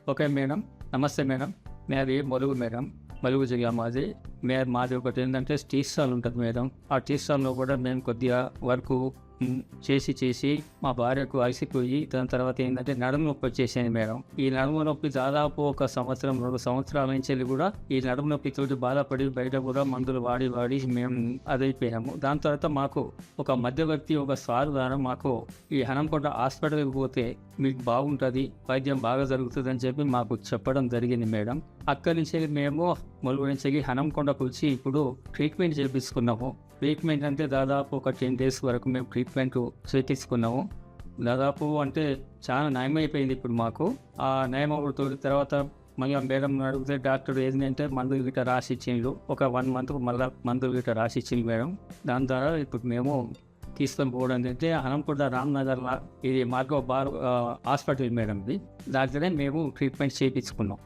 Okay madam. నమస్తే madam. నాది Mulugu madam. Mulugu జిల్లా మాది. మాది ఒకటేందంటే టీ స్టాల్ ఉంటది మేడం. ఆ టీ స్టాల్‌లో కూడా మేము కొద్దిగా వర్కు చేసి మా భార్యకు అలసిపోయి దాని తర్వాత ఏందంటే నడుము నొప్పి వచ్చేసింది మేడం. ఈ నడుము నొప్పి దాదాపు ఒక సంవత్సరం, 2 సంవత్సరాల నుంచెల్లి కూడా ఈ నడుము నొప్పితోటి బాధపడి బయట కూడా మందులు వాడి మేము అదైపోయాము. దాని తర్వాత మాకు ఒక మధ్యవర్తి ఒక సార్ ద్వారా మాకు ఈ హనంకొండ హాస్పిటల్‌కి పోతే మీకు బాగుంటది, వైద్యం బాగా జరుగుతదని చెప్పి మాకు చెప్పడం జరిగింది మేడం. అక్కడి నుంచి మేము ములుగు నుంచి హనంకొండకు వచ్చి ఇప్పుడు ట్రీట్మెంట్ చేపించుకున్నాము. ట్రీట్మెంట్ అంటే దాదాపు ఒక 10 డేస్ వరకు మేము ట్రీట్మెంట్ చేపించుకున్నాము. దాదాపు అంటే చాలా నయమైపోయింది ఇప్పుడు మాకు. ఆ నయం అవుతున్న తర్వాత మళ్ళీ మేడంని అడిగితే డాక్టర్ ఏంటంటే మందులు గిట్ట రాసిచ్చిండ్రు. ఒక 1 మంత్‌కు మళ్ళీ మందులు గిట్ట రాసిచ్చిండ్రు మేడం. దాని ద్వారా ఇప్పుడు మేము తీసుకొని పోవడం ఏంటంటే హనంకొండ రామ్‌నగర్‌ల ఇది మార్గో హాస్పిటల్ మేడం ఇది. దాంట్లోనే మేము ట్రీట్మెంట్ చేయించుకున్నాం.